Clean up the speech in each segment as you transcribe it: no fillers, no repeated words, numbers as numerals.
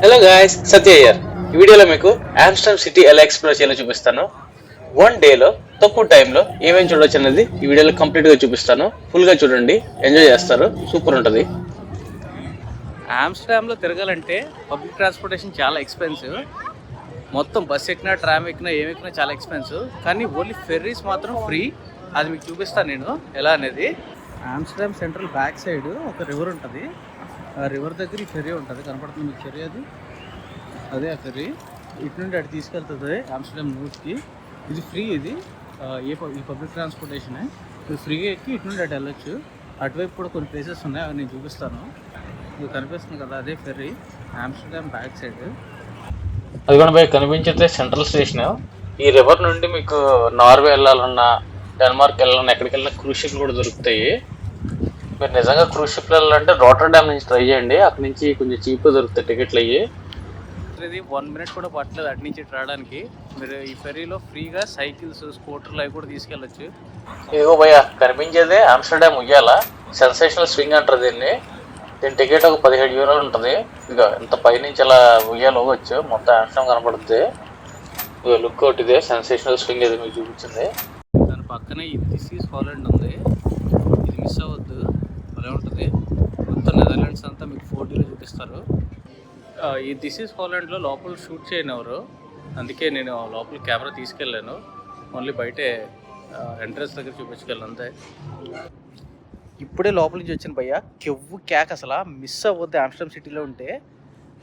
Hello guys, Satya here. ఈ వీడియోలో మీకు ఆమ్స్టర్డామ్ సిటీ ఎలా ఎక్స్ప్లోర్ చేయాలో చూపిస్తాను. వన్ డేలో తక్కువ టైంలో ఏమేమి చూడవచ్చు అనేది ఈ వీడియోలో కంప్లీట్గా చూపిస్తాను. ఫుల్గా చూడండి, ఎంజాయ్ చేస్తారు, సూపర్ ఉంటుంది. ఆమ్స్టర్డామ్లో తిరగాలంటే పబ్లిక్ ట్రాన్స్పోర్టేషన్ చాలా ఎక్స్పెన్సివ్. మొత్తం బస్ ఎక్కినా, ట్రామ్ ఎక్కినా, ఏమెక్కినా చాలా ఎక్స్పెన్సివ్. కానీ ఓన్లీ ఫెర్రీస్ మాత్రం ఫ్రీ. అది మీకు చూపిస్తాను నేను ఎలా అనేది. ఆమ్స్టర్డామ్ సెంట్రల్ బ్యాక్ సైడ్ ఒక రివర్ ఉంటుంది. ఆ రివర్ దగ్గర ఈ ఫెర్రీ ఉంటుంది, కనపడుతుంది మీకు ఫెర్రీ. అదే ఆ ఫెర్రీ ఇటు నుండి అటు తీసుకెళ్తుంది ఆమ్స్టర్డామ్ నూట్కి. ఇది ఫ్రీ. ఇది ఈ పబ్లిక్ ట్రాన్స్పోర్టేషనే. ఇది ఫ్రీగా ఎక్కి ఇటు నుండి అటు వెళ్ళొచ్చు. అటువైపు కూడా కొన్ని ప్లేసెస్ ఉన్నాయి, అవి నేను చూపిస్తాను. ఇది కనిపిస్తుంది కదా, అదే ఫెర్రీ ఆమ్స్టర్డామ్ బ్యాక్ సైడ్. అది కూడా బై కనిపించేది సెంట్రల్ స్టేషన్. ఈ రివర్ నుండి మీకు నార్వే వెళ్ళాలన్నా, డెన్మార్క్ వెళ్ళాలన్నా, ఎక్కడికి వెళ్ళినా క్రూజ్ షిప్లు కూడా దొరుకుతాయి. మీరు నిజంగా క్రూజ్ షిప్లు వెళ్ళాలంటే రోటర్డామ్ నుంచి ట్రై చేయండి. అక్కడి నుంచి కొంచెం చీప్గా దొరుకుతాయి టికెట్లు అయ్యి. ఇది 1 మినిట్ కూడా పట్టలేదు అటు నుంచి రావడానికి. మీరు ఈ ఫెర్రీలో ఫ్రీగా సైకిల్స్, స్కూటర్లు అవి కూడా తీసుకెళ్ళచ్చు. ఇదిగో భయ్య కనిపించేదే ఆమ్స్టర్డామ్ ఉయ్యాల. సెన్సేషనల్ స్వింగ్ అంటారు దీన్ని. దీని టికెట్ ఒక 17 యూరోలు ఉంటుంది. ఇక ఇంత పైనుంచి అలా ఉయ్యాలు పోవచ్చు, మొత్తం ఆమ్స్టర్డామ్ కనపడుతుంది. ఇక లుక్ అవుట్ ఇదే సెన్సేషనల్ స్వింగ్ ఏదో మీకు చూపించింది. దాని పక్కనే ఈ దిస్ ఈజ్ హాలండ్ ఉంది. ఇది మిస్ అవ్వద్దు, అలా ఉంటుంది. మొత్తం నెదర్లాండ్స్ అంతా మీకు 4Dలో చూపిస్తారు. ఈ దిస్ ఈజ్ హాలండ్లో లోపల షూట్ చేయనివ్వరు, అందుకే నేను లోపల కెమెరా తీసుకెళ్ళాను. ఓన్లీ బయటే ఎంట్రన్స్ దగ్గర చూపించగలను అంతే. ఇప్పుడే లోపల నుంచి వచ్చిన భయ్య కెవ్వు క్యాక్. అసలు మిస్ అవ్వద్దు. ఆమ్స్టర్డామ్ సిటీలో ఉంటే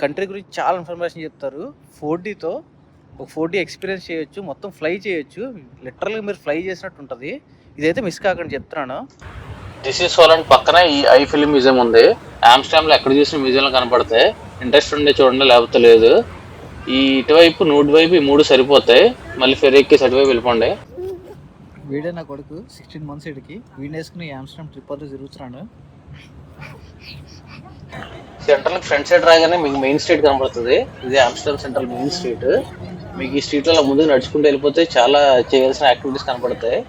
కంట్రీ గురించి చాలా ఇన్ఫర్మేషన్ చెప్తారు. 4Dతో ఒక 4D ఎక్స్పీరియన్స్ చేయొచ్చు, మొత్తం ఫ్లై చేయొచ్చు. లిటరల్గా మీరు ఫ్లై చేసినట్టు ఉంటుంది. ఇదైతే మిస్ కాకుండా చెప్తున్నాను. దిస్ ఈజ్ హాలండ్ పక్కన ఈ ఐ ఫిల్మ్ మ్యూజియం ఉంది. ఆమ్స్టర్డామ్లో ఎక్కడ చూసిన మ్యూజియంలో కనపడతాయి. ఇంట్రెస్ట్ ఉండే చూడండి, లేకపోతే లేదు. ఈ ఇటువైపు నూటి వైపు ఈ 3 సరిపోతాయి. మళ్ళీ ఫెర్రీ ఎక్కి అటువైపు వెళ్ళిపోండి. వీడే నా కొడుకు 16 months ఇడికి వీడిని వేసుకుని ఆమ్స్టర్డామ్ ట్రిప్ అంతా తిరుగుతున్నాను. సెంట్రల్ ఫ్రంట్ సైడ్ రాగానే మీకు మెయిన్ స్ట్రీట్ కనపడుతుంది. ఇది ఆమ్స్టర్డామ్ సెంట్రల్ మెయిన్ స్ట్రీట్. మీకు ఈ స్ట్రీట్లో ముందుకు నడుచుకుంటూ వెళ్ళిపోతే చాలా చేయాల్సిన యాక్టివిటీస్ కనపడతాయి.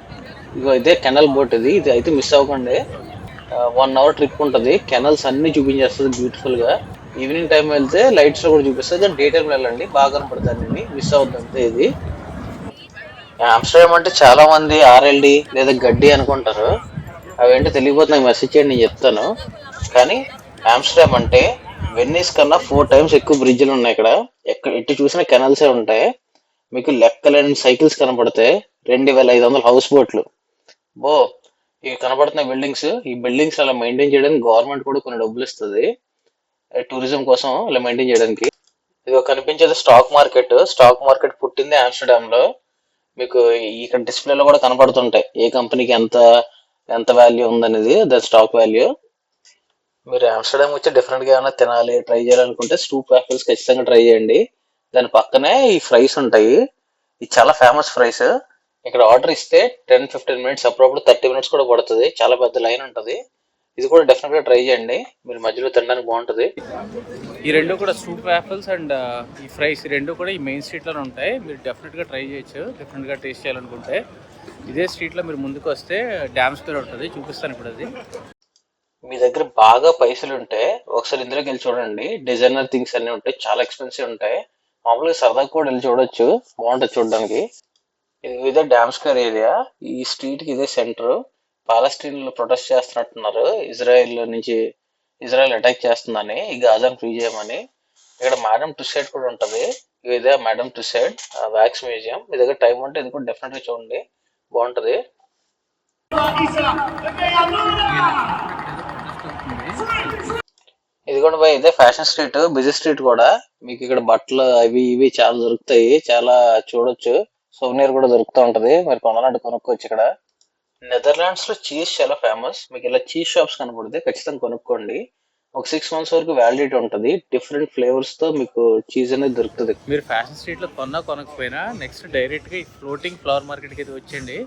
ఇగో ఇదే కెనల్ బోట్. ఇది అయితే మిస్ అవ్వకండి. 1 hour ట్రిప్ ఉంటుంది. కెనల్స్ అన్ని చూపించేస్తుంది బ్యూటిఫుల్గా. ఈవినింగ్ టైం వెళ్తే లైట్స్లో కూడా చూపిస్తుంది. డే టైంలో వెళ్ళండి, బాగా కనపడుతుంది అన్ని. మిస్ అవ్వద్దు అంతే. ఇది ఆమ్స్టర్డామ్ అంటే చాలా మంది ఆర్ఎల్డి లేదా గడ్డి అనుకుంటారు. అవేంటో తెలియపోతే మెసేజ్ చేయండి, నేను చెప్తాను. కానీ ఆమ్స్టర్డామ్ అంటే వెన్నీస్ కన్నా 4 times ఎక్కువ బ్రిడ్జ్లు ఉన్నాయి ఇక్కడ. ఎటు చూసినా కెనల్సే ఉంటాయి. మీకు లెక్కలేని సైకిల్స్ కనపడతాయి. 2500 హౌస్ బోట్లు. ఇవి కనపడుతున్న బిల్డింగ్స్. ఈ బిల్డింగ్స్ అలా మెయింటైన్ చేయడానికి గవర్నమెంట్ కూడా కొన్ని డబ్బులు ఇస్తుంది, టూరిజం కోసం ఇలా మెయింటైన్ చేయడానికి. ఇది కనిపించేది స్టాక్ మార్కెట్. స్టాక్ మార్కెట్ పుట్టింది ఆమ్స్టర్డామ్ లో. మీకు ఇక్కడ డిస్ప్లేలో కూడా కనపడుతుంటాయి ఏ కంపెనీకి ఎంత ఎంత వాల్యూ ఉందనేది, దాని స్టాక్ వాల్యూ. మీరు ఆమ్స్టర్డామ్ వచ్చి డిఫరెంట్ గా ఏమైనా తినాలి, ట్రై చేయాలనుకుంటే స్టూప్ యాపిల్స్ ఖచ్చితంగా ట్రై చేయండి. దాని పక్కనే ఈ ఫ్రైస్ ఉంటాయి. ఇది చాలా ఫేమస్ ఫ్రైస్. ఇక్కడ ఆర్డర్ ఇస్తే 10-15 minutes, అప్పుడప్పుడు 30 minutes కూడా పడుతుంది. చాలా పెద్ద లైన్ ఉంటుంది. ఇది కూడా డెఫినెట్ గా ట్రై చేయండి, మీరు మధ్యలో తినడానికి బాగుంటుంది. ఈ రెండు కూడా సూప్ యాపిల్స్ అండ్ ఈ ఫ్రైస్ రెండు కూడా ఈ మెయిన్ స్ట్రీట్లోనే ఉంటాయి. మీరు డెఫినెట్గా ట్రై చేయొచ్చు డిఫరెంట్గా టేస్ట్ చేయాలనుకుంటే. ఇదే స్ట్రీట్లో మీరు ముందుకు వస్తే డ్యామ్ స్క్వేర్ ఉంటుంది, చూపిస్తాను ఇప్పుడు. అది మీ దగ్గర బాగా పైసలు ఉంటే ఒకసారి ఇందులోకి వెళ్ళి చూడండి. డిజైనర్ థింగ్స్ అన్ని ఉంటాయి, చాలా ఎక్స్పెన్సివ్ ఉంటాయి. మామూలుగా సరదాగా కూడా వెళ్ళి చూడొచ్చు, బాగుంటుంది చూడడానికి. ఇదే డ్యామ్ స్క్వేర్ ఏరియా. ఈ స్ట్రీట్ కి ఇదే సెంటర్. పాలస్తీన్ లో ప్రొటెస్ట్ చేస్తున్నట్టున్నారు. ఇజ్రాయెల్ అటాక్ చేస్తుందని, ఈ గాజాను ఫ్రీ చేయమని. ఇక్కడ మేడం టుసైడ్ కూడా ఉంటది. ఇదే మేడం టుసైడ్ వ్యాక్స్ మ్యూజియం. మీ దగ్గర టైం ఉంటే ఇది కూడా డెఫినెట్ గా చూడండి, బాగుంటది. ఇది కూడా పోయి ఇదే ఫ్యాషన్ స్ట్రీట్, బిజీ స్ట్రీట్ కూడా. మీకు ఇక్కడ బట్టలు అవి ఇవి చాలా దొరుకుతాయి, చాలా చూడొచ్చు. సోనియర్ కూడా దొరుకుతూ ఉంటది, మీరు కొనాలంటే కొనుక్కోవచ్చు ఇక్కడ. నెదర్లాండ్స్ లో చీజ్ చాలా ఫేమస్. మీకు ఇలా చీజ్ షాప్స్ కనపడితే ఖచ్చితంగా కొనుక్కోండి. ఒక 6 months వరకు వ్యాలిడిటీ ఉంటుంది. డిఫరెంట్ ఫ్లేవర్స్ తో మీకు చీజ్ అనేది దొరుకుతుంది. మీరు ఫ్యాషన్ స్ట్రీట్ లో కొనకపోయినా నెక్స్ట్ డైరెక్ట్ గా ఈ ఫ్లోటింగ్ ఫ్లవర్ మార్కెట్ కి అయితే వచ్చేయండి.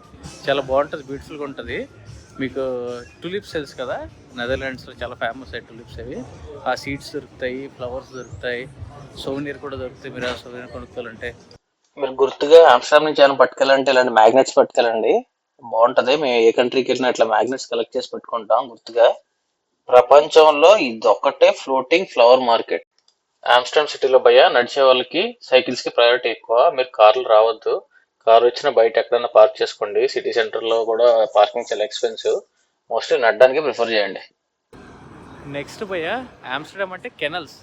చాలా బాగుంటుంది, బ్యూటిఫుల్ గా ఉంటుంది. మీకు టులిప్స్ తెలుసు కదా, నెదర్లాండ్స్ లో చాలా ఫేమస్ అయ్యి టులిప్స్. అవి ఆ సీడ్స్ దొరుకుతాయి, ఫ్లవర్స్ దొరుకుతాయి, సోవెనీర్ కూడా దొరుకుతాయి. మీరు ఆ సోవెనీర్ కొనుక్కోవాలంటే. మీరు గుర్తుగా ఆమ్స్టర్డామ్ నుంచి ఏమైనా పట్టుకెళ్ళాలంటే ఇలాంటి మ్యాగ్నెట్స్ పట్టుకెళ్ళండి. బాగుంటది. మేము ఏ కంట్రీకి వెళ్ళినా ఇట్లా మ్యాగ్నెట్స్ కలెక్ట్ చేసి పెట్టుకుంటాం గుర్తుగా. ప్రపంచంలో ఇదొక్కటే ఫ్లోటింగ్ ఫ్లవర్ మార్కెట్. ఆమ్స్టర్డామ్ సిటీలో భయ్య నడిచే వాళ్ళకి సైకిల్స్ కి ప్రయారిటీ ఎక్కువ. మీరు కార్లు రావద్దు. కారు వచ్చిన బయట ఎక్కడైనా పార్క్ చేసుకోండి. సిటీ సెంటర్ లో కూడా పార్కింగ్ చాలా ఎక్స్పెన్సివ్. మోస్ట్లీ నడడానికి ప్రిఫర్ చేయండి. నెక్స్ట్ భయ్య ఆమ్స్టర్డామ్ అంటే canals.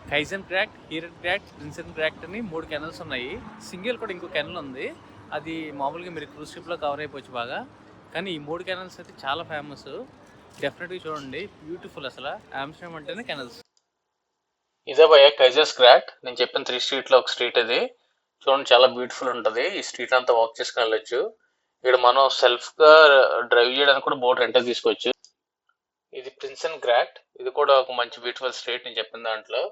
Keizersgracht, Herengracht, Prinsengracht అని 3 కెనల్స్ ఉన్నాయి. సింగిల్ కూడా ఇంకో కెనల్ ఉంది. అది మామూలుగా మీరు క్రూజ్ షిప్లో కవర్ అయిపోవచ్చు బాగా. కానీ ఈ 3 కెనల్స్ అయితే చాలా ఫేమస్. డెఫినెట్గా చూడండి, బ్యూటిఫుల్ అసలు. ఆమ్స్టర్డామ్ అంటేనే కెనల్స్. ఇదే భయ్య కైజర్స్ క్రాక్ట్. నేను చెప్పిన 3 స్ట్రీట్ లో ఒక స్ట్రీట్ ఇది. చూడండి చాలా బ్యూటిఫుల్ ఉంటది. ఈ స్ట్రీట్ అంతా వాక్ చేసుకుని వెళ్ళొచ్చు. ఇక్కడ మనం సెల్ఫ్ గా డ్రైవ్ చేయడానికి కూడా బోట్ రెంట్ తీసుకోవచ్చు. ఇది ప్రిన్సెన్ క్రాక్ట్. ఇది కూడా ఒక మంచి బ్యూటిఫుల్ స్ట్రీట్ నేను చెప్పిన దాంట్లో.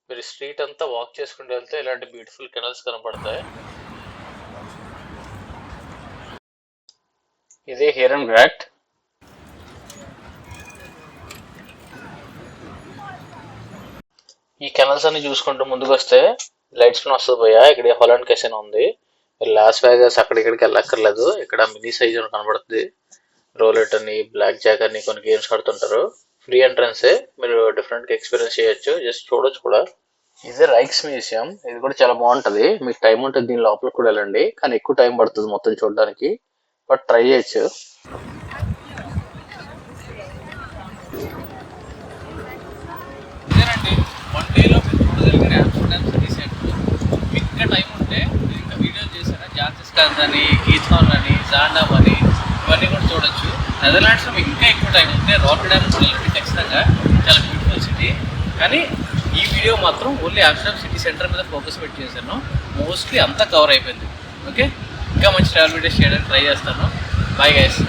మీరు స్ట్రీట్ అంతా వాక్ చేసుకుంటూ వెళ్తే ఇలాంటి బ్యూటిఫుల్ కెనల్స్ కనపడతాయి. ఇదే హీరన్ క్రాక్ట్. ఈ కెనల్స్ అన్ని చూసుకుంటూ ముందుకు వస్తే లైట్స్ పైన వస్తుంది పోయా. ఇక్కడ హాలండ్ కెసినో ఉంది. లాస్ వేగాస్ అక్కడ ఇక్కడికి వెళ్ళక్కర్లేదు. ఇక్కడ మినీ సైజ్ కనబడుతుంది. రోలెట్ అని, బ్లాక్ జాక్ అని కొన్ని గేమ్స్ ఆడుతుంటారు. ఫ్రీ ఎంట్రన్సే. మీరు డిఫరెంట్ గా ఎక్స్పీరియన్స్ చేయొచ్చు. జస్ట్ చూడొచ్చు కూడా. ఇది రైక్స్ మ్యూజియం. ఇది కూడా చాలా బాగుంటది. మీకు టైం ఉంటుంది దీని లోపలికి కూడా వెళ్ళండి. కానీ ఎక్కువ టైం పడుతుంది మొత్తం చూడడానికి. బట్ ట్రై చేయొచ్చు. ఇదేనండి 1 డేలో మీరు చూడగలిగిన ఆమ్స్టర్డామ్ సిటీ సెంటర్. మీకు ఇంకా టైం ఉంటే మీరు ఇంకా వీడియోలు చేశారా, జార్జిస్టాన్ అని, గీత్హాన్ అని, జాండామ్ అని, ఇవన్నీ కూడా చూడొచ్చు. నెదర్లాండ్స్లో మీకు ఇంకా ఎక్కువ టైం ఉంటే రాటర్డామ్ కూడా వెళ్ళండి ఖచ్చితంగా. చాలా బ్యూటిఫుల్ సిటీ. కానీ ఈ వీడియో మాత్రం ఓన్లీ ఆమ్స్టర్డామ్ సిటీ సెంటర్ మీద ఫోకస్ పెట్టి చేశాను. మోస్ట్లీ అంతా కవర్ అయిపోయింది. ఓకే, ఇంకా మంచి ట్రావెల్ వీడియోస్ చేయడానికి ట్రై చేస్తాను. Bye guys.